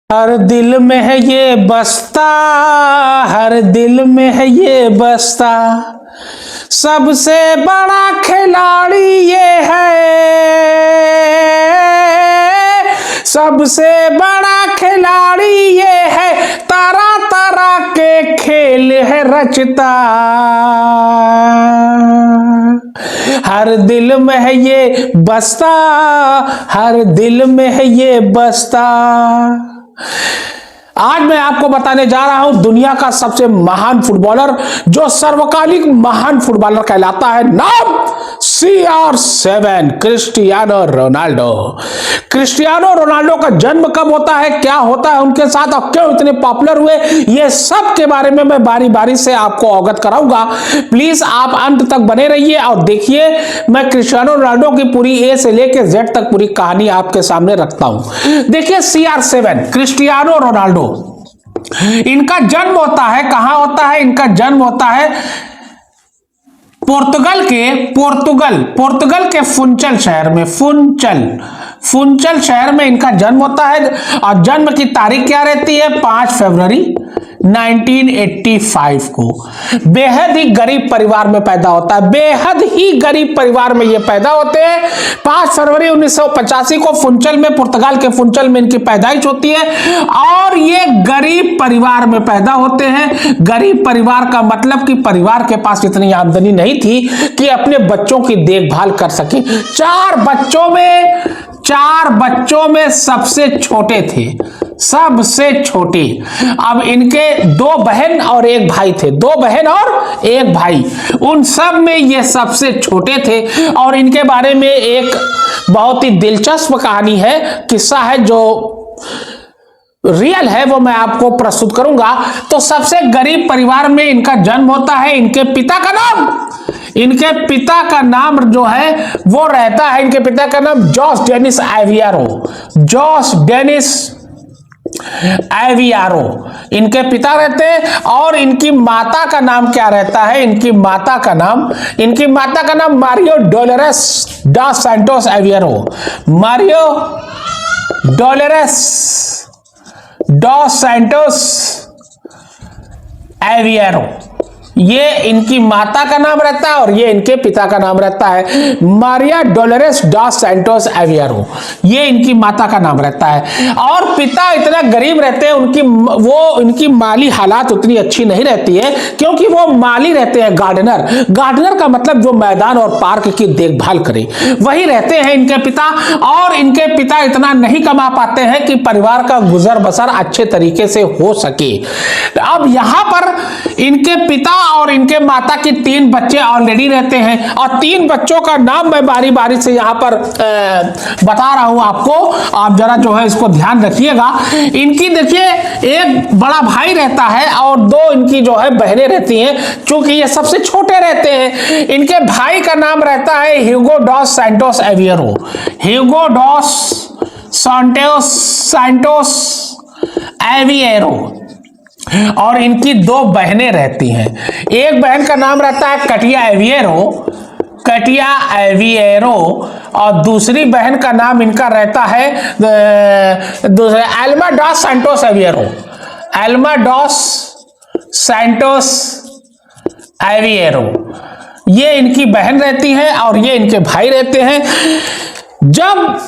हर दिल में है ये बसता, हर दिल में है ये बसता, सबसे बड़ा खिलाड़ी ये है, सबसे बड़ा खिलाड़ी ये है, तरह तरह के खेल है रचता। हर दिल में है ये बसता, हर दिल में है ये बसता। आज मैं आपको बताने जा रहा हूं दुनिया का सबसे महान फुटबॉलर, जो सर्वकालिक महान फुटबॉलर कहलाता है। नाम CR7 Cristiano Ronaldo. Cristiano Ronaldo का जन्म कब होता है, क्या होता है उनके साथ और क्यों इतने पॉपुलर हुए, ये सब के बारे में मैं बारी बारी से आपको अवगत कराऊंगा। प्लीज आप अंत तक बने रहिए और देखिए, मैं क्रिस्टियानो रोनाल्डो की पूरी A से लेकर Z तक पूरी कहानी आपके सामने रखता हूं। देखिए CR7 क्रिस्टियानो रोनाल्डो, इनका जन्म होता है, कहां होता है इनका जन्म होता है, पोर्तुगल के फुंचल शहर में, फुंचल शहर में इनका जन्म होता है। और जन्म की तारीख क्या रहती है, 5 फरवरी 1985 को। बेहद ही गरीब परिवार में पैदा होता है, बेहद ही गरीब परिवार में ये पैदा होते हैं। 5 फरवरी 1985 को फुंचल में, पुर्तगाल के फुंचल में इनकी पैदाइश होती है और ये गरीब परिवार में पैदा होते हैं। गरीब परिवार का मतलब कि परिवार के पास इतनी आमदनी नहीं थी कि अपने बच्चों की देखभाल कर सके। 4 बच्चों में सबसे छोटे थे, सबसे छोटे। अब इनके 2 बहन और 1 भाई थे, 2 बहन और 1 भाई, उन सब में ये सबसे छोटे थे। और इनके बारे में एक बहुत ही दिलचस्प कहानी है, किस्सा है जो रियल है, वो मैं आपको प्रस्तुत करूंगा। तो सबसे गरीब परिवार में इनका जन्म होता है। इनके पिता का नाम जो है वो रहता है, इनके पिता का नाम जोस डेनिस एवियारो इनके पिता रहते हैं। और इनकी माता का नाम क्या रहता है, इनकी माता का नाम मारियो डोलोरेस डा सैंटोस एवियारो, मारियो डोलोरेस डॉ सैंटोस एवियारो, ये इनकी माता का नाम रहता है और ये इनके पिता का नाम रहता है, मारिया डोलोरेस डॉ सैंटोस एवियारो, ये इनकी माता का नाम रहता है। और पिता इतना गरीब रहते हैं, इनकी माली हालात उतनी अच्छी नहीं रहती है, क्योंकि वो माली रहते हैं, गार्डनर का मतलब जो मैदान और पार्क की देखभाल करे, वही रहते हैं इनके पिता। और इनके पिता इतना नहीं कमा पाते हैं कि परिवार का गुजर बसर अच्छे तरीके से हो सके। अब यहां पर इनके पिता और इनके माता की 3 बच्चे ऑलरेडी रहते हैं, और 3 बच्चों का नाम मैं बारी बारी से यहां पर बता रहा हूं आपको, आप जरा जो है इसको ध्यान रखिएगा। इनकी देखिए, एक बड़ा भाई रहता है और 2 इनकी जो है बहनें रहती हैं, क्योंकि ये सबसे छोटे रहते हैं। इनके भाई का नाम रहता है ह्यूगो डॉस सैंटोस एवियारो, ह्यूगो डॉस सैंटोस एवियारो। और इनकी 2 बहनें रहती हैं, एक बहन का नाम रहता है कटिया एविएरो, और दूसरी बहन का नाम इनका रहता है एल्मा डॉस सैंटोस एविएरो। ये इनकी बहन रहती है और ये इनके भाई रहते हैं। जब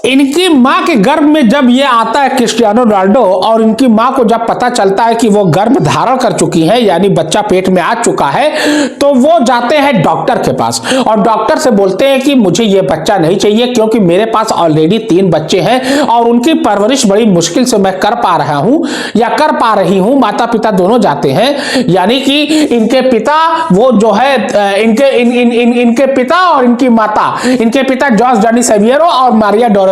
इनकी मां के गर्भ में जब ये आता है क्रिस्टियानो रोनाल्डो, और इनकी मां को जब पता चलता है कि वो गर्भ धारण कर चुकी है, यानी बच्चा पेट में आ चुका है, तो वो जाते हैं डॉक्टर के पास और डॉक्टर से बोलते हैं कि मुझे ये बच्चा नहीं चाहिए, क्योंकि मेरे पास ऑलरेडी 3 बच्चे हैं और उनकी परवरिश बड़ी मुश्किल से मैं कर पा रही हूं। माता पिता दोनों जाते हैं, यानी कि इनके पिता वो जो है इनके पिता और इनकी माता, इनके पिता जोस डेनिस एवियारो और मारिया डोलोरेस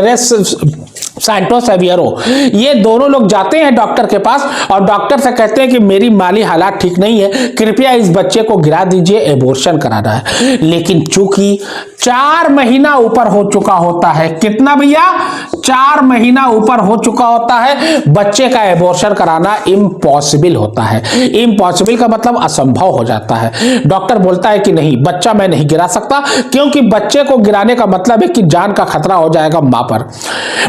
सैंटोस एवियारो, ये दोनों लोग जाते हैं डॉक्टर के पास और डॉक्टर से कहते हैं कि मेरी माली हालात ठीक नहीं है, कृपया इस बच्चे को गिरा दीजिए, एबॉर्शन कराना है। लेकिन चूंकि 4 महीना ऊपर हो चुका होता है, कितना भैया, 4 महीना ऊपर हो चुका होता है, बच्चे का एबॉर्शन कराना इम्पॉसिबल होता है। इम्पॉसिबल का मतलब असंभव हो जाता है। डॉक्टर बोलता है कि नहीं, बच्चा मैं नहीं गिरा सकता, क्योंकि बच्चे को गिराने का मतलब है कि जान का खतरा हो जाएगा मां पर।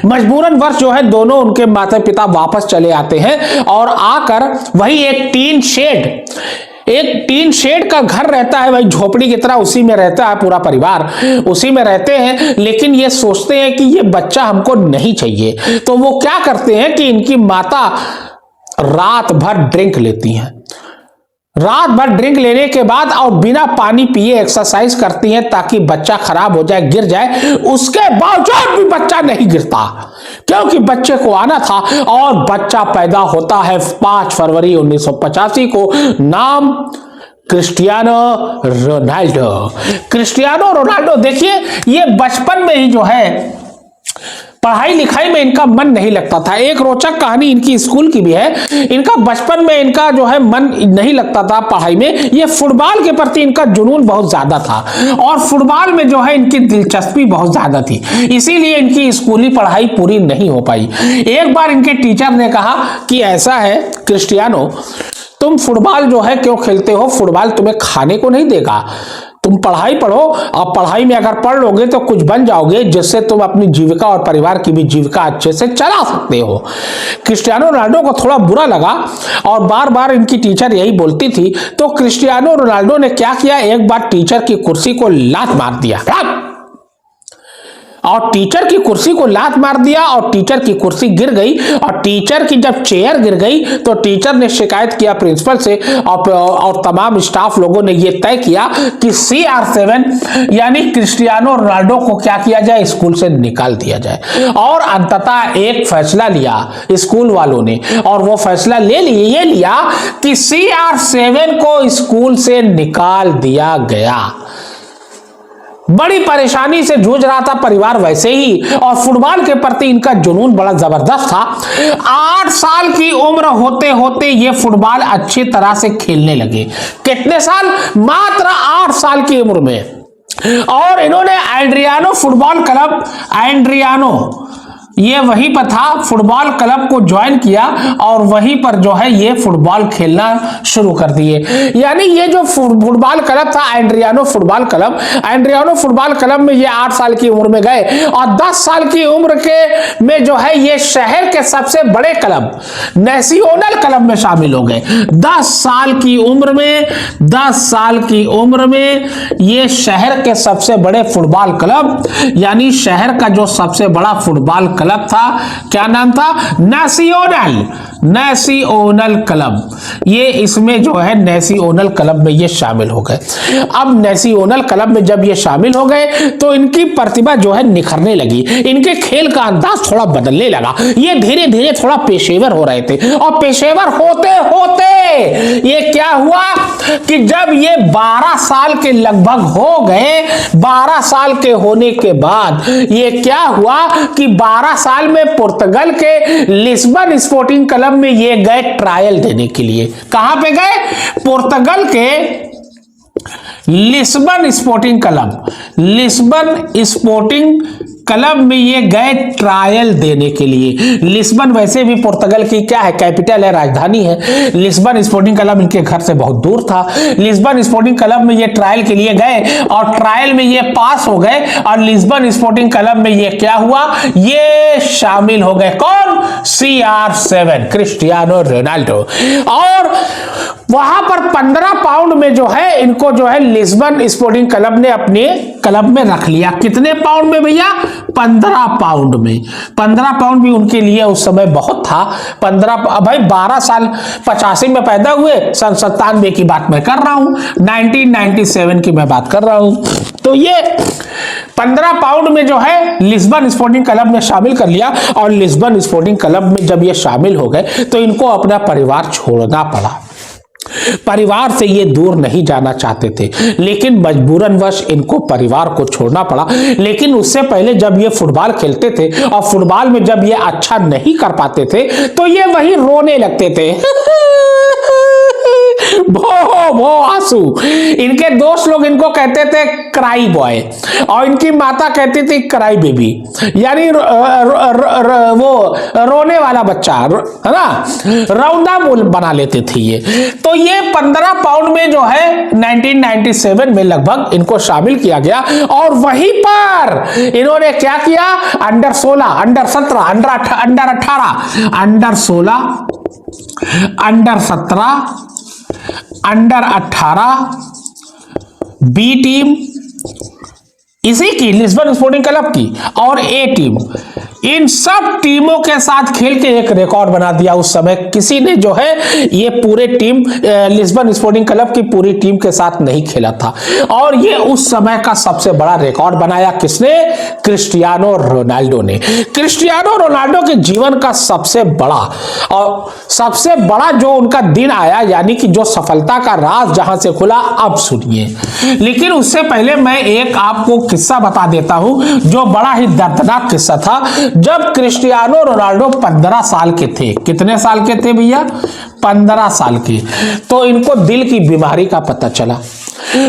मजबूर मजबूरन वर्ष जो है दोनों उनके माता पिता वापस चले आते हैं और आकर वही एक टीन शेड का घर रहता है, वही झोपड़ी की तरह, उसी में रहता है पूरा परिवार, उसी में रहते हैं। लेकिन ये सोचते हैं कि ये बच्चा हमको नहीं चाहिए, तो वो क्या करते हैं कि इनकी माता रात भर ड्रिंक लेती हैं। रात भर ड्रिंक लेने के बाद और बिना पानी पिए एक्सरसाइज करती हैं ताकि बच्चा खराब हो जाए, गिर जाए। उसके बावजूद भी बच्चा नहीं गिरता, क्योंकि बच्चे को आना था। और बच्चा पैदा होता है 5 फरवरी 1985 को। नाम क्रिस्टियानो रोनाल्डो। क्रिस्टियानो रोनाल्डो, देखिए ये बचपन में ही जो है पढ़ाई लिखाई में इनका मन नहीं लगता था। एक रोचक कहानी इनकी स्कूल की भी है। इनका बचपन में इनका जो है मन नहीं लगता था पढ़ाई में। ये फुटबॉल के प्रति इनका जुनून बहुत ज्यादा था और फुटबॉल में जो है इनकी दिलचस्पी बहुत ज्यादा थी, इसीलिए इनकी स्कूली पढ़ाई पूरी नहीं हो पाई। एक बार इनके टीचर ने कहा कि ऐसा है क्रिस्टियानो, तुम फुटबॉल जो है क्यों खेलते हो, फुटबॉल तुम्हें खाने को नहीं देगा, तुम पढ़ाई पढ़ो और पढ़ाई में अगर पढ़ लोगे तो कुछ बन जाओगे जिससे तुम अपनी जीविका और परिवार की भी जीविका अच्छे से चला सकते हो। क्रिस्टियानो रोनाल्डो को थोड़ा बुरा लगा और बार बार इनकी टीचर यही बोलती थी, तो क्रिस्टियानो रोनाल्डो ने क्या किया, एक बार टीचर की कुर्सी को लात मार दिया और टीचर की कुर्सी को लात मार दिया और टीचर की कुर्सी गिर गई। और टीचर की जब चेयर गिर गई तो टीचर ने शिकायत किया प्रिंसिपल से और तमाम स्टाफ लोगों ने यह तय किया कि CR7 यानी क्रिस्टियानो रोनाल्डो को क्या किया जाए, स्कूल से निकाल दिया जाए। और अंततः एक फैसला लिया स्कूल वालों ने, और वो फैसला ये लिया कि CR7 को स्कूल से निकाल दिया गया। बड़ी परेशानी से जूझ रहा था परिवार वैसे ही, और फुटबॉल के प्रति इनका जुनून बड़ा जबरदस्त था। 8 साल की उम्र होते होते ये फुटबॉल अच्छी तरह से खेलने लगे। कितने साल? मात्र 8 साल की उम्र में। और इन्होंने एड्रियानो फुटबॉल क्लब, एड्रियानो ये वहीं पर था, फुटबॉल क्लब को ज्वाइन किया और वहीं पर जो है ये फुटबॉल खेलना शुरू कर दिए। यानी ये जो फुटबॉल क्लब था Adriano football club, Adriano football club में ये 8 साल की उम्र में गए और 10 साल की उम्र के में जो है ये शहर के सबसे बड़े क्लब नेशनल क्लब में शामिल हो गए। 10 साल की उम्र में, 10 साल की उम्र में ये शहर के सबसे बड़े फुटबॉल क्लब, यानी शहर का जो सबसे बड़ा फुटबॉल क्लब था, क्या नाम था, नेशनल क्लब। ये इसमें जो है नेशनल क्लब में ये शामिल हो गए। अब नेशनल क्लब में जब ये शामिल हो गए तो इनकी प्रतिभा जो है निखरने लगी, इनके खेल का अंदाज थोड़ा बदलने लगा। ये धीरे धीरे थोड़ा पेशेवर हो रहे थे और पेशेवर होते होते ये क्या हुआ कि जब ये 12 साल के लगभग हो गए, 12 साल के होने के बाद ये क्या हुआ कि 12 साल में पुर्तगाल के लिस्बन स्पोर्टिंग क्लब में ये गए ट्रायल देने के लिए। कहां पे गए? पुर्तगाल के Lisbon sporting club, Lisbon sporting club में ये गए ट्रायल देने के लिए। लिस्बन वैसे भी पुर्तगाल की क्या है, कैपिटल है, राजधानी है। लिस्बन स्पोर्टिंग क्लब इनके घर से बहुत दूर था। लिस्बन स्पोर्टिंग क्लब में ये ट्रायल के लिए गए और ट्रायल में ये पास हो गए और लिस्बन स्पोर्टिंग क्लब में ये क्या हुआ, ये शामिल हो गए। कौन? CR7 Cristiano Ronaldo. और वहां पर 15 पाउंड में जो है इनको जो है लिस्बन स्पोर्टिंग क्लब ने अपने क्लब में रख लिया। कितने पाउंड में भैया? 15 पाउंड में। 15 पाउंड भी उनके लिए उस समय बहुत था। 15 भाई 12 साल 85 में पैदा हुए, सन 97 की बात मैं कर रहा हूं, 1997 की मैं बात कर रहा हूं। तो ये 15 पाउंड में जो है लिस्बन स्पोर्टिंग क्लब ने शामिल कर लिया। और लिस्बन स्पोर्टिंग क्लब में जब ये शामिल हो गए तो इनको अपना परिवार छोड़ना पड़ा। परिवार से ये दूर नहीं जाना चाहते थे, लेकिन मजबूरनवश इनको परिवार को छोड़ना पड़ा। लेकिन उससे पहले जब ये फुटबॉल खेलते थे और फुटबॉल में जब ये अच्छा नहीं कर पाते थे तो ये वही रोने लगते थे भो आंसू। इनके दोस्त लोग इनको कहते थे क्राई बॉय और इनकी माता कहती थी क्राई बेबी, यानी वो रोने वाला बच्चा, है ना, रौंदा बना लेते थे ये। तो ये 15 पाउंड में जो है 1997 में लगभग इनको शामिल किया गया और वहीं पर इन्होंने क्या किया, under 16, under 17, under 18, under 16, under 17, under 18 B team इसी की लिस्बन स्पोर्टिंग क्लब की और ए टीम, इन सब टीमों के साथ खेल के एक रिकॉर्ड बना दिया। उस समय किसी ने जो है ये पूरे टीम लिस्बन स्पोर्टिंग क्लब की पूरी टीम के साथ नहीं खेला था और ये उस समय का सबसे बड़ा रिकॉर्ड बनाया किसने, क्रिस्टियानो रोनाल्डो ने। क्रिस्टियानो रोनाल्डो के जीवन का सबसे बड़ा और सबसे बड़ा जो उनका दिन आया, यानी कि जो सफलता का राज जहां से खुला, अब सुनिए। लेकिन उससे पहले मैं एक आपको किस्सा बता देता हूं जो बड़ा ही दर्दनाक किस्सा था। जब क्रिस्टियानो रोनाल्डो 15 साल के थे, कितने साल के थे भैया, 15 साल के, तो इनको दिल की बीमारी का पता चला।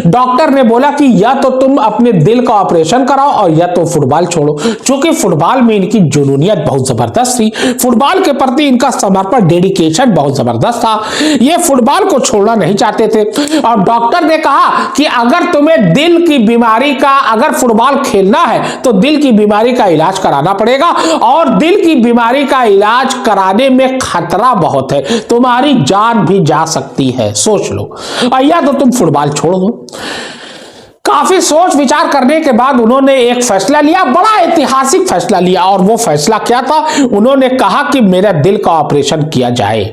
डॉक्टर ने बोला कि या तो तुम अपने दिल का ऑपरेशन कराओ और या तो फुटबॉल छोड़ो। क्योंकि फुटबॉल में इनकी जुनूनियत बहुत जबरदस्त थी, फुटबॉल के प्रति इनका समर्पण, डेडिकेशन बहुत जबरदस्त था। ये फुटबॉल को छोड़ना नहीं चाहते थे और डॉक्टर ने कहा कि अगर तुम्हें दिल की बीमारी का, अगर फुटबॉल खेलना है तो दिल की बीमारी का इलाज कराना पड़ेगा और दिल की बीमारी का इलाज कराने में खतरा बहुत है, तुम्हारी जान भी जा सकती है, सोच लो, और या तो तुम फुटबॉल छोड़ दो। काफी सोच विचार करने के बाद उन्होंने एक फैसला लिया, बड़ा ऐतिहासिक फैसला लिया। और वो फैसला क्या था, उन्होंने कहा कि मेरा दिल का ऑपरेशन किया जाए।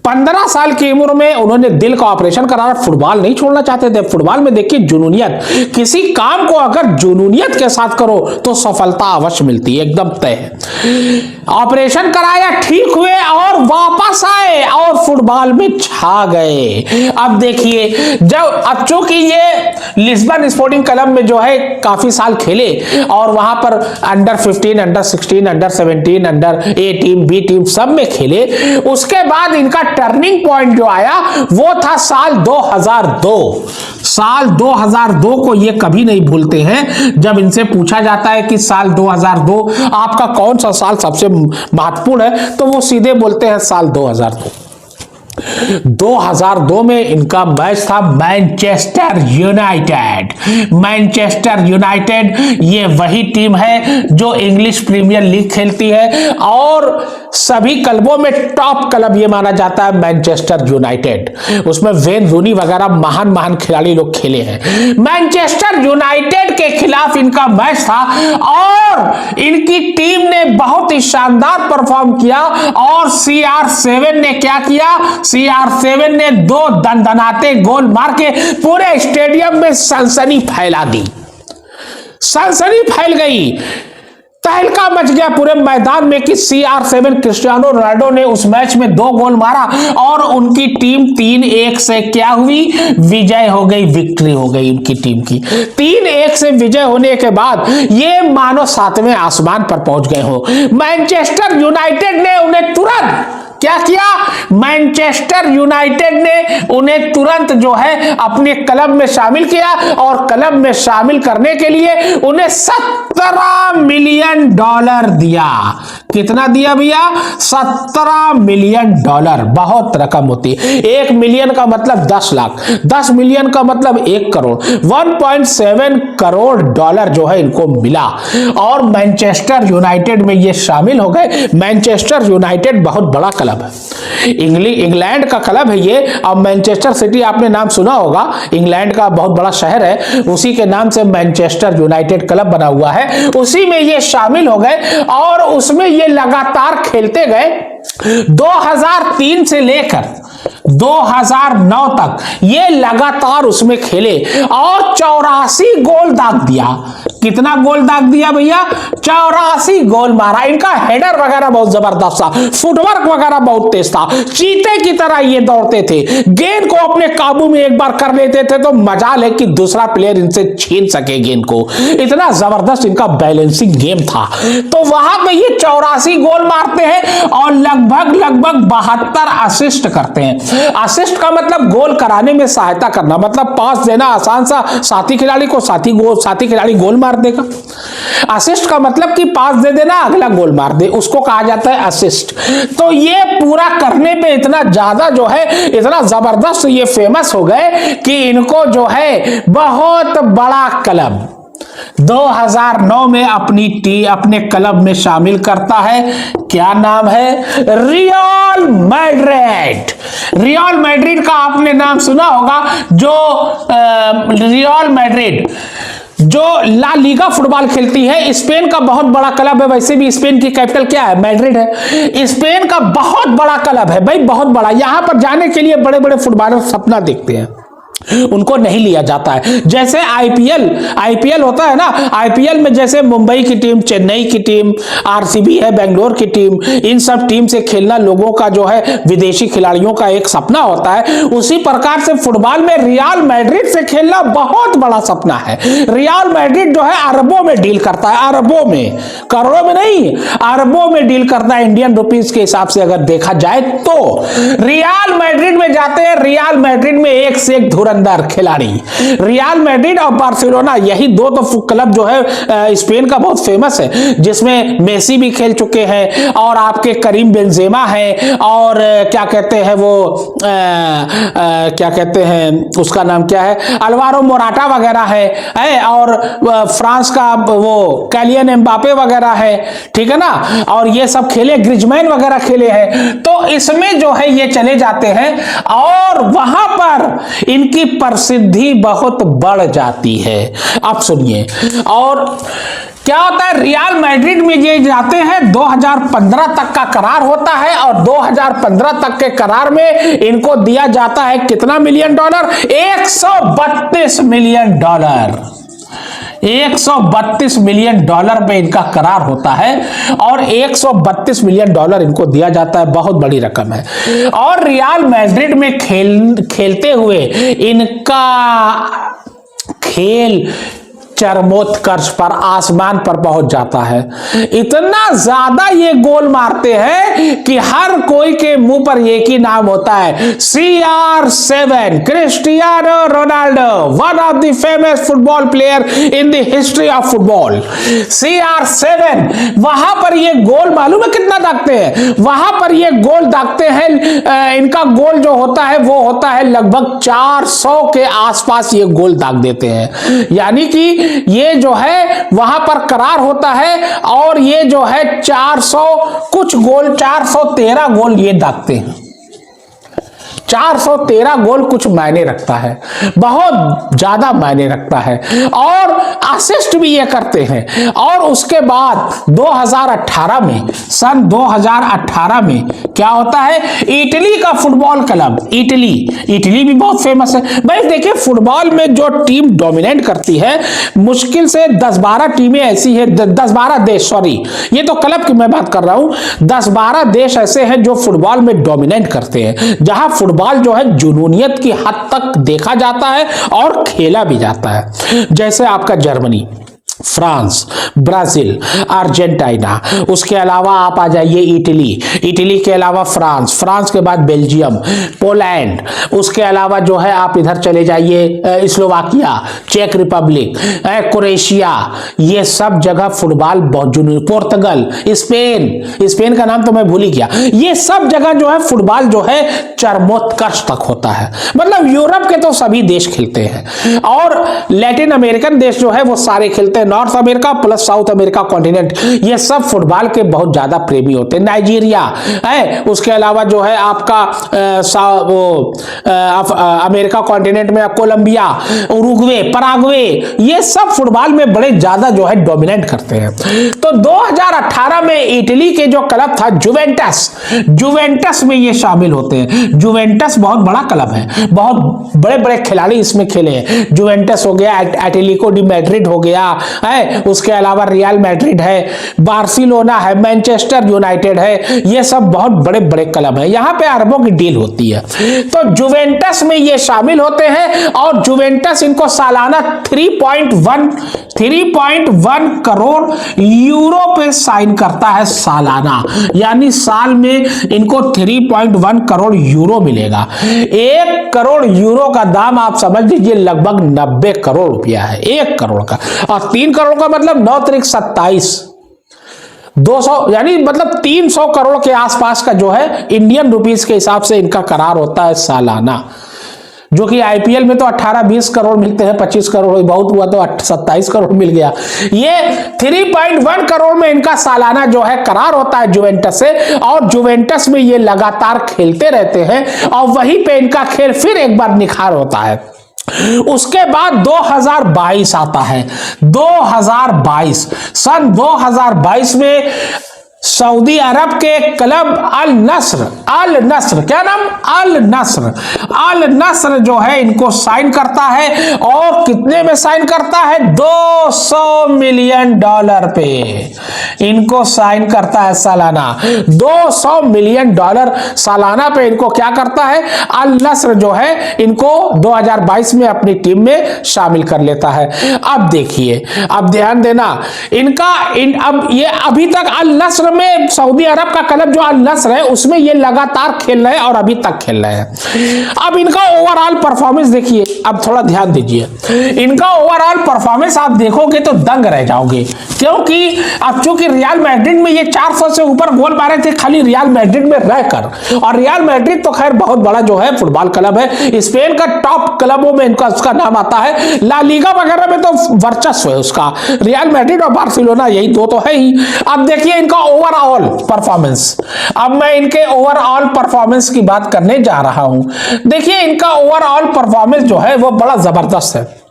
15 साल की उम्र में उन्होंने दिल का ऑपरेशन कराना, फुटबॉल नहीं छोड़ना चाहते थे। फुटबॉल में देखिए जुनूनियत, किसी काम को अगर जुनूनियत के साथ करो तो सफलता अवश्य मिलती है, एकदम तय है। ऑपरेशन कराया, ठीक हुए और वापस आए और फुटबॉल में छा गए। अब देखिए, जब अब चूंकि ये लिस्बन स्पोर्टिंग क्लब में जो है काफी साल खेले और वहां पर अंडर 15, अंडर 16, अंडर 17, अंडर ए टीम, बी टीम सब में खेले। उसके बाद इनका टर्निंग पॉइंट जो आया वो था साल 2002। साल 2002 को ये कभी नहीं भूलते हैं। जब इनसे पूछा जाता है कि साल 2002 आपका कौन सा साल सबसे महत्वपूर्ण है, तो वो सीधे बोलते हैं साल 2002। 2002 में इनका मैच था मैनचेस्टर यूनाइटेड। मैनचेस्टर यूनाइटेड ये वही टीम है जो इंग्लिश प्रीमियर लीग खेलती है और सभी क्लबों में टॉप क्लब ये माना जाता है मैनचेस्टर यूनाइटेड। उसमें वेन रूनी वगैरह महान महान खिलाड़ी लोग खेले हैं। मैनचेस्टर यूनाइटेड के खिलाफ इनका मैच था और इनकी टीम ने बहुत ही शानदार परफॉर्म किया और CR7 ने क्या किया, CR7 ने 2 दनदनाते गोल मार के पूरे स्टेडियम में सनसनी फैला दी। सनसनी फैल गई, तहलका मच गया पूरे मैदान में कि CR7 क्रिस्टियानो रोनाल्डो ने उस मैच में 2 गोल मारा और उनकी टीम 3-1 से क्या हुई, विजय हो गई, विक्ट्री हो गई उनकी टीम की। 3-1 से विजय होने के बाद ये मानो 7वें आसमान पर पहुंच गए हो। मैनचेस्टर यूनाइटेड ने उन्हें तुरंत क्या किया, मैनचेस्टर यूनाइटेड ने उन्हें तुरंत जो है अपने क्लब में शामिल किया और क्लब में शामिल करने के लिए उन्हें $17 मिलियन दिया। कितना दिया भैया, $17 मिलियन। बहुत रकम होती है। 1 मिलियन का मतलब 10 लाख, 10 मिलियन का मतलब 1 करोड़, 1.7 करोड़ डॉलर जो है इनको मिला और मैनचेस्टर यूनाइटेड में ये शामिल हो गए। मैनचेस्टर यूनाइटेड बहुत बड़ा क्लब है, इंग्लैंड का क्लब है ये। अब मैनचेस्टर सिटी आपने नाम सुना होगा, इंग्लैंड का बहुत बड़ा शहर है, उसी के नाम से मैनचेस्टर यूनाइटेड क्लब बना हुआ है। उसी में ये शामिल हो गए और उसमें ये लगातार खेलते गए। 2003 से लेकर 2009 तक ये लगातार उसमें खेले और 84 गोल दाग दिया। कितना गोल दाग दिया भैया, 84 गोल मारा। इनका हेडर वगैरह बहुत जबरदस्त था, फुटवर्क वगैरह बहुत तेज था, चीते की तरह ये दौड़ते थे, गेंद को अपने काबू में एक बार कर लेते थे तो मजाल है कि दूसरा प्लेयर इनसे छीन सके गेंद को। इतना जबरदस्त इनका बैलेंसिंग गेम था। तो वहां पे ये 84 गोल मारते हैं और लगभग 72 असिस्ट करते हैं। असिस्ट का मतलब गोल कराने में सहायता करना, मतलब पास देना आसान सा, साथी खिलाड़ी को साथी खिलाड़ी गोल मार देगा। असिस्ट का मतलब कि पास दे देना, अगला गोल मार दे, उसको कहा जाता है असिस्ट। तो ये पूरा करने पे इतना ज्यादा जो है, इतना जबरदस्त ये फेमस हो गए कि इनको जो है बहुत बड़ा क्लब 2009 में अपने क्लब में शामिल करता है। क्या नाम है? Real Madrid. रियल मैड्रिड का आपने नाम सुना होगा, जो रियल मैड्रिड जो ला लीगा फुटबॉल खेलती है, स्पेन का बहुत बड़ा क्लब है। वैसे भी स्पेन की कैपिटल क्या है? मैड्रिड है। स्पेन का बहुत बड़ा क्लब है भाई, बहुत बड़ा। यहां पर जाने के लिए बड़े बड़े फुटबॉलर सपना देखते हैं, उनको नहीं लिया जाता है। जैसे आईपीएल होता है ना, आईपीएल में जैसे मुंबई की टीम, चेन्नई की टीम, आरसीबी है, बेंगलोर की टीम, इन सब टीम से खेलना लोगों का जो है, विदेशी खिलाड़ियों का एक सपना होता है। उसी प्रकार से फुटबॉल में रियल मैड्रिड से खेलना बहुत बड़ा सपना है। रियल मैड्रिड जो है अरबों में डील करता है, अरबों में, करोड़ों में नहीं, अरबों में डील करता है इंडियन रुपीस के हिसाब से अगर देखा जाए तो। रियल मैड्रिड में जाते हैं, रियल मैड्रिड में एक से एक धुरंधर खिलाड़ी। रियल मैड्रिड और बार्सिलोना, यही दो तो क्लब जो है स्पेन का बहुत फेमस है, जिसमें मेसी भी खेल चुके हैं और आपके करीम बेंजेमा है, और क्या कहते हैं वो क्या कहते हैं उसका नाम क्या है, अल्वारो मोराटा वगैरह है, और फ्रांस का वो कैलियन एम्बापे वगैरह है, ठीक है ना, और ये सब खेले, ग्रिजमैन वगैरह खेले हैं। तो इसमें जो है ये चले जाते हैं और वहां पर इनकी प्रसिद्धि बहुत बढ़ जाती है। आप सुनिए, और क्या होता है, रियल मैड्रिड में ये जाते हैं, 2015 तक का करार होता है, और 2015 तक के करार में इनको दिया जाता है कितना million dollar? 132 million dollar. 132 million dollar में इनका करार होता है, और 132 मिलियन डॉलर इनको दिया जाता है, बहुत बड़ी रकम है। और रियल मैड्रिड में खेलते हुए इनका खेल चरमोत्कर्ष पर, आसमान पर पहुंच जाता है। इतना ज्यादा ये गोल मारते हैं कि हर कोई के मुंह पर एक ही नाम होता है, CR7, Cristiano Ronaldo, one of the famous football player in the history of football. CR7, वहां पर ये गोल मालूम है कितना दागते हैं? वहां पर ये गोल दागते हैं, इनका गोल जो होता है वो होता है लगभग 400 के आसपास ये गोल दाग देते हैं। यानी कि ये जो है वहां पर करार होता है, और ये जो है 400 कुछ गोल, 413 गोल ये दागते हैं। 413 गोल कुछ मायने रखता है, बहुत ज्यादा मायने रखता है। और असिस्ट भी ये करते हैं। और उसके बाद 2018 में, सन 2018 में क्या होता है, इटली का फुटबॉल क्लब, इटली भी बहुत फेमस है भाई। देखिए, फुटबॉल में जो टीम डोमिनेट करती है, मुश्किल से 10-12 टीमें ऐसी है, 10-12 देश, सॉरी, ये तो क्लब की मैं बात कर रहा हूं, 10-12 देश ऐसे हैं जो फुटबॉल में डोमिनेट करते हैं, जहां फुटबॉल जो है जुनूनियत की हद तक देखा जाता है और खेला भी जाता है। जैसे आपका जर्मनी, फ्रांस, ब्राजील, अर्जेंटीना, उसके अलावा आप आ जाइए इटली के अलावा फ्रांस के बाद बेल्जियम, पोलैंड, उसके अलावा जो है आप इधर चले जाइए स्लोवाकिया, चेक रिपब्लिक, क्रोएशिया, ये सब जगह फुटबॉल बहुत जुनून, पोर्तुगल, स्पेन का नाम तो मैं भूल ही गया। ये सब जगह जो है फुटबॉल जो है चरमोत्कर्ष तक होता है। मतलब यूरोप के तो सभी देश खेलते हैं, और लैटिन अमेरिकन देश जो है वो सारे खेलते हैं, north America plus south America continent, ये सब फुटबॉल के बहुत ज्यादा प्रेमी होते हैं। नाइजीरिया है, उसके अलावा जो है आपका अमेरिका कॉन्टिनेंट में कोलंबिया, उरुग्वे, पराग्वे, ये सब फुटबॉल में बड़े ज्यादा जो है डोमिनेट करते हैं। तो 2018 में इटली के जो क्लब था जुवेंटस में ये शामिल होते हैं। जुवेंटस बहुत बड़ा क्लब है, बहुत बड़े बड़े खिलाड़ी इसमें खेले हैं। जुवेंटस हो गया, एटलेटिको डी मैड्रिड हो गया, है, उसके अलावा रियल मैड्रिड है, बार्सिलोना है, मैनचेस्टर यूनाइटेड है, ये सब बहुत बड़े बड़े क्लब है, यहाँ पे अरबों की डील होती है। तो जुवेंटस में ये शामिल होते हैं और जुवेंटस इनको सालाना 3.1 करोड़ यूरो पे साइन करता है सालाना, यानी साल में इनको 3.1 करोड़ यूरो मिलेगा। 1 करोड़ यूरो का दाम आप समझ लीजिए लगभग 90 करोड़ रुपया है 1 करोड़ का, और 3 करोड़ का मतलब 9 तारीख 27 200 यानी मतलब 300 करोड़ के आसपास का जो है इंडियन रुपीस के हिसाब से इनका करार होता है सालाना, जो कि आईपीएल में तो 18-20 करोड़ मिलते हैं, 25 करोड़ बहुत हुआ तो 27 करोड़ मिल गया। ये 3.1 करोड़ में इनका सालाना जो है करार होता है जुवेंटस से, और जुवेंटस में ये लगातार खेलते रहते हैं और वहीं पे इनका खेल फिर एक बार निखार होता है। उसके बाद 2022 आता है। 2022 सन 2022 में सऊदी अरब के क्लब अल नस्र क्या नाम अल नस्र जो है इनको साइन करता है, और कितने में साइन करता है? $200 मिलियन पे इनको साइन करता है सालाना। $200 मिलियन सालाना पे इनको क्या करता है? अल नस्र जो है इनको 2022 में अपनी टीम में शामिल कर लेता है। अब देखिए, अब ध्यान देना, अब ये अभी तक अल नस्र में सऊदी अरब का क्लब जो अल नस्र है उसमें ये लगातार खेल रहे हैं और अभी तक खेल रहे हैं। अब इनका ओवरऑल परफॉर्मेंस देखिए, अब थोड़ा ध्यान दीजिए, इनका ओवरऑल परफॉर्मेंस आप देखोगे तो दंग रह जाओगे, क्योंकि अब चूंकि रियल मैड्रिड में ये 400 से ऊपर गोल मारे थे खाली रियल मैड्रिड में रहकर, और रियल मैड्रिड तो खैर बहुत बड़ा जो है फुटबॉल क्लब है, स्पेन का टॉप क्लबों में इनका उसका नाम आता है, ला लीगा वगैरह में तो वर्चस्व है उसका, रियल मैड्रिड और बार्सिलोना यही दो तो है ही। अब देखिए इनका ओवरऑल परफॉर्मेंस, अब मैं इनके ओवरऑल परफॉर्मेंस की बात करने जा रहा हूं। देखिए इनका ओवरऑल परफॉर्मेंस जो है वो बड़ा जबरदस्त है।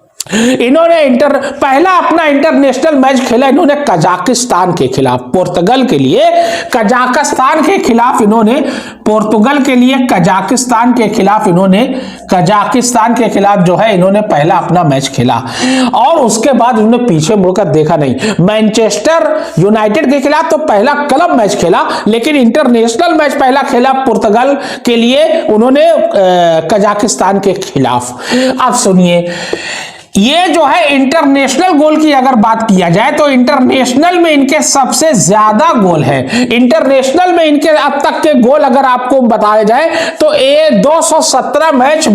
इन्होंने पहला अपना इंटरनेशनल मैच खेला इन्होंने कजाकिस्तान के खिलाफ, पोर्तुगल के लिए कजाकिस्तान के खिलाफ इन्होंने कजाकिस्तान के खिलाफ जो है इन्होंने पहला अपना मैच खेला, और उसके बाद उन्होंने पीछे मुड़कर देखा नहीं। मैनचेस्टर यूनाइटेड के खिलाफ तो पहला क्लब मैच खेला, लेकिन इंटरनेशनल मैच पहला खेला पुर्तगाल के लिए उन्होंने कजाकिस्तान के खिलाफ। अब सुनिए, ये जो है इंटरनेशनल गोल की अगर बात किया जाए तो इंटरनेशनल में इनके सबसे ज्यादा गोल है। इंटरनेशनल में इनके अब तक के गोल अगर आपको बताया जाए तो 217 मैच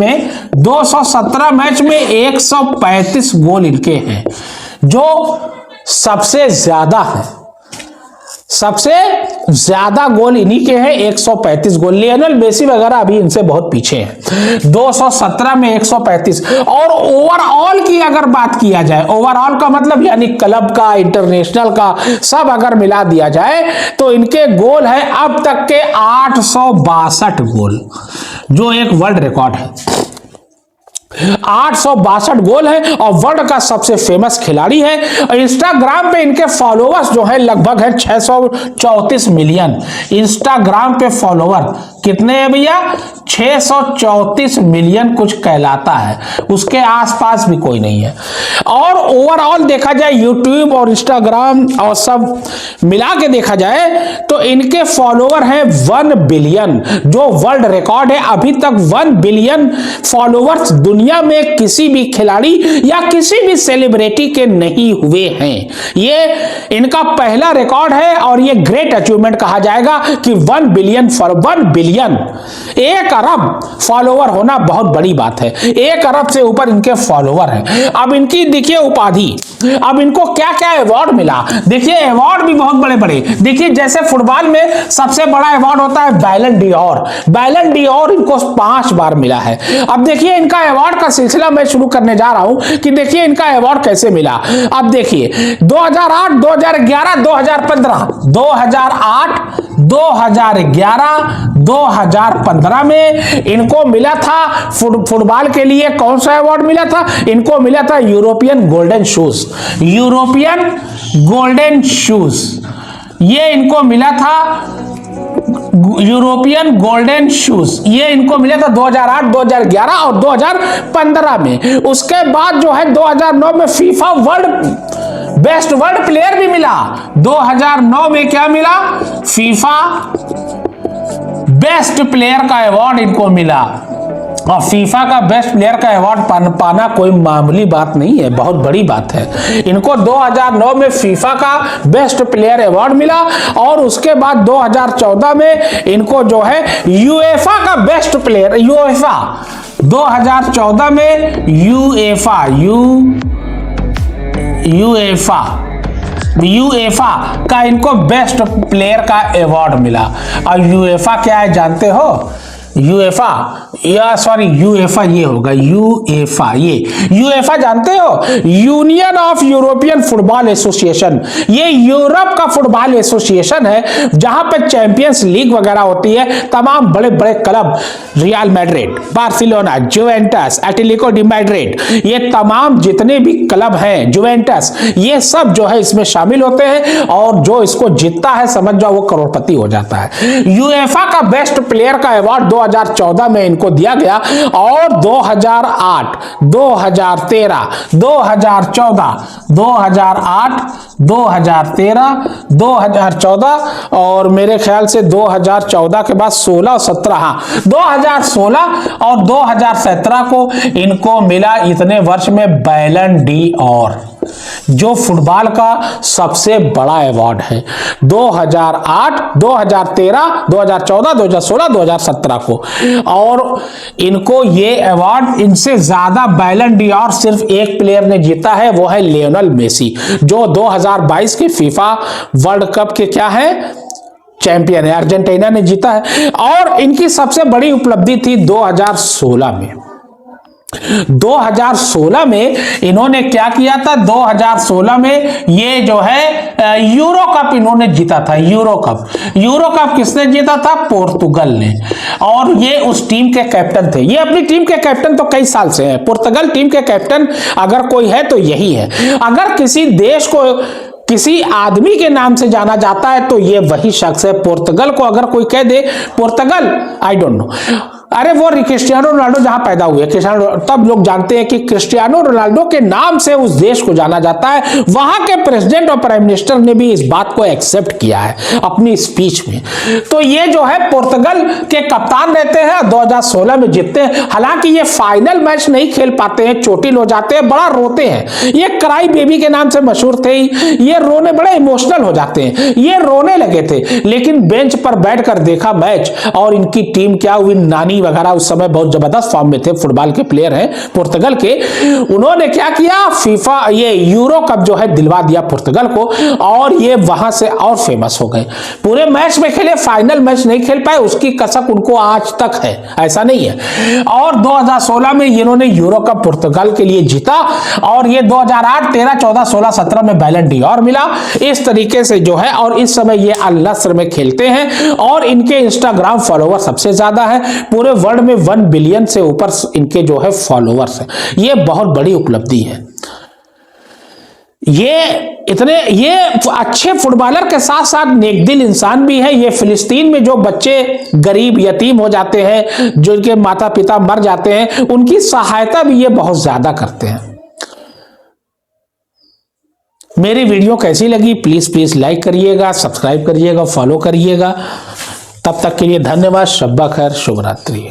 में 135 गोल इनके हैं, जो सबसे ज्यादा है। सबसे ज्यादा गोल इन्हीं के हैं, 135 गोल। लियोनेल मेसी वगैरह अभी इनसे बहुत पीछे हैं, 217 में 135। और ओवरऑल की अगर बात किया जाए, ओवरऑल का मतलब यानी क्लब का, इंटरनेशनल का सब अगर मिला दिया जाए तो इनके गोल है अब तक के 862 गोल, जो एक वर्ल्ड रिकॉर्ड है। 862 गोल है और वर्ल्ड का सबसे फेमस खिलाड़ी है। इंस्टाग्राम पे इनके फॉलोअर्स जो है लगभग है 634 मिलियन। इंस्टाग्राम पे फॉलोअर कितने हैं भैया? 634 मिलियन कुछ कहलाता है, उसके आसपास भी कोई नहीं है। और ओवरऑल देखा जाए यूट्यूब और इंस्टाग्राम और सब मिला के देखा जाए तो इनके फॉलोअर हैं 1 बिलियन, जो वर्ल्ड रिकॉर्ड है। अभी तक 1 बिलियन फॉलोअर्स दुनिया में किसी भी खिलाड़ी या किसी भी सेलिब्रिटी के नहीं हुए हैं। ये इनका पहला रिकॉर्ड है और ये ग्रेट अचीवमेंट कहा जाएगा कि 1 बिलियन 1 अरब फॉलोअर होना बहुत बड़ी बात है। 1 अरब से ऊपर इनके फॉलोअर हैं। अब इनकी देखिए उपाधि, अब इनको क्या क्या अवार्ड मिला, देखिए अवार्ड भी बहुत बड़े बड़े। देखिए जैसे फुटबॉल में सबसे बड़ा अवार्ड होता है बैलन डी'ओर, बैलन डी'ओर इनको 5 बार मिला है। अब देखिए इनका अवार्ड का सिलसिला मैं शुरू करने जा रहा हूं कि देखिए इनका अवार्ड कैसे मिला। अब देखिए 2008, 2011, 2015, 2008, 2011, 2015 में इनको मिला था फुटबॉल के लिए कौन सा अवार्ड मिला था? इनको मिला था European golden shoes, European golden shoes, ये इनको मिला था यूरोपियन गोल्डन शूज, ये इनको मिला था 2008, 2011 और 2015 में। उसके बाद जो है 2009 में FIFA world best world player भी मिला। 2009 में क्या मिला? फीफा बेस्ट प्लेयर का अवार्ड इनको मिला। और फीफा का बेस्ट प्लेयर का अवार्ड पाना कोई मामूली बात नहीं है, बहुत बड़ी बात है। इनको 2009 में फीफा का बेस्ट प्लेयर अवार्ड मिला और उसके बाद 2014 में इनको जो है यूएफा का बेस्ट प्लेयर, यूएफा 2014 में यूएफा का इनको बेस्ट प्लेयर का अवार्ड मिला। और यूएफा क्या है जानते हो? यूएफा ये होगा यूएफा जानते हो? Union of European football association. ये यूरोप का फुटबॉल एसोसिएशन है जहां पे चैंपियंस लीग वगैरह होती है। तमाम बड़े बड़े club, real Madrid, Barcelona, Juventus, Atletico D Madrid, ये तमाम जितने भी क्लब हैं, जुवेंटस, ये सब जो है इसमें शामिल होते हैं और जो इसको जीतता है समझ जाओ वो करोड़पति हो जाता है। यूएफा का बेस्ट प्लेयर का अवार्ड 2014 में इनको दिया गया और 2008, 2013, 2014, 2008, 2013, 2014 और मेरे ख्याल से 2014 के बाद 16 और 17, हाँ 2016 और 2017 को इनको मिला इतने वर्ष में बैलन डी और, जो फुटबॉल का सबसे बड़ा अवार्ड है। 2008, 2013, 2014, 2016, 2017 को। और इनको ये अवार्ड, इनसे ज्यादा बैलन डी और सिर्फ एक प्लेयर ने जीता है, वो है लियोनेल मेसी, जो 2022 के फीफा वर्ल्ड कप के क्या है? चैंपियन है। अर्जेंटीना ने जीता है। और इनकी सबसे बड़ी उपलब्धि थी 2016 में। 2016 में इन्होंने क्या किया था? 2016 में ये जो है यूरो कप इन्होंने जीता था। यूरो कप किसने जीता था? पोर्तुगल ने। और ये उस टीम के कैप्टन थे। ये अपनी टीम के कैप्टन तो कई साल से हैं। पुर्तगाल टीम के कैप्टन अगर कोई है तो यही है। अगर किसी देश को किसी आदमी के नाम से जाना जाता है तो ये वही शख्स है। पुर्तगाल को अगर कोई कह दे पुर्तगाल, आई डोंट नो, अरे वो क्रिस्टियानो रोनाल्डो जहां पैदा हुए, तब लोग जानते हैं कि क्रिस्टियानो रोनाल्डो के नाम से उस देश को जाना जाता है। वहां के प्रेसिडेंट और प्राइम मिनिस्टर ने भी इस बात को एक्सेप्ट किया है अपनी स्पीच में। तो ये जो है पुर्तगाल के कप्तान रहते हैं, 2016 में जीतते हैं। हालांकि ये फाइनल मैच नहीं खेल पाते हैं, चोटिल हो जाते हैं, बड़ा रोते हैं। ये क्राई बेबी के नाम से मशहूर थे। ये रोने, बड़े इमोशनल हो जाते हैं। ये रोने लगे थे, लेकिन बेंच पर बैठकर देखा मैच और इनकी टीम क्या हुई, नानी वगैरह उस समय बहुत जबरदस्त फॉर्म में थे, फुटबॉल के प्लेयर हैं पुर्तगाल के। उन्होंने क्या किया? फीफा ये यूरो कप जो है दिलवा दिया पुर्तगाल को और ये वहां से और फेमस हो गए। पूरे मैच में खेले, फाइनल मैच नहीं खेल पाए, उसकी कसक उनको आज तक है, ऐसा नहीं है। और 2016 में इन्होंने यूरो कप पुर्तगाल के लिए जीता और ये 2008, 13, 14, 16, 17 में बैलन डी और मिला। इस तरीके से जो है, और इस समय ये अल नस्र में खेलते हैं और इनके इंस्टाग्राम फॉलोवर सबसे ज्यादा है। पूरे वर्ल्ड में 1 बिलियन से ऊपर इनके जो है फॉलोअर्स हैं। ये बहुत बड़ी उपलब्धि है। ये अच्छे फुटबॉलर के साथ साथ नेकदिल इंसान भी है। ये फिलिस्तीन में जो बच्चे गरीब यतीम हो जाते हैं, जो इनके माता पिता मर जाते हैं, उनकी सहायता भी ये बहुत ज्यादा करते हैं। मेरी वीडियो कैसी लगी प्लीज लाइक करिएगा, सब्सक्राइब करिएगा, फॉलो करिएगा। तब तक के लिए धन्यवाद। शब्बा खैर, शुभ रात्रि।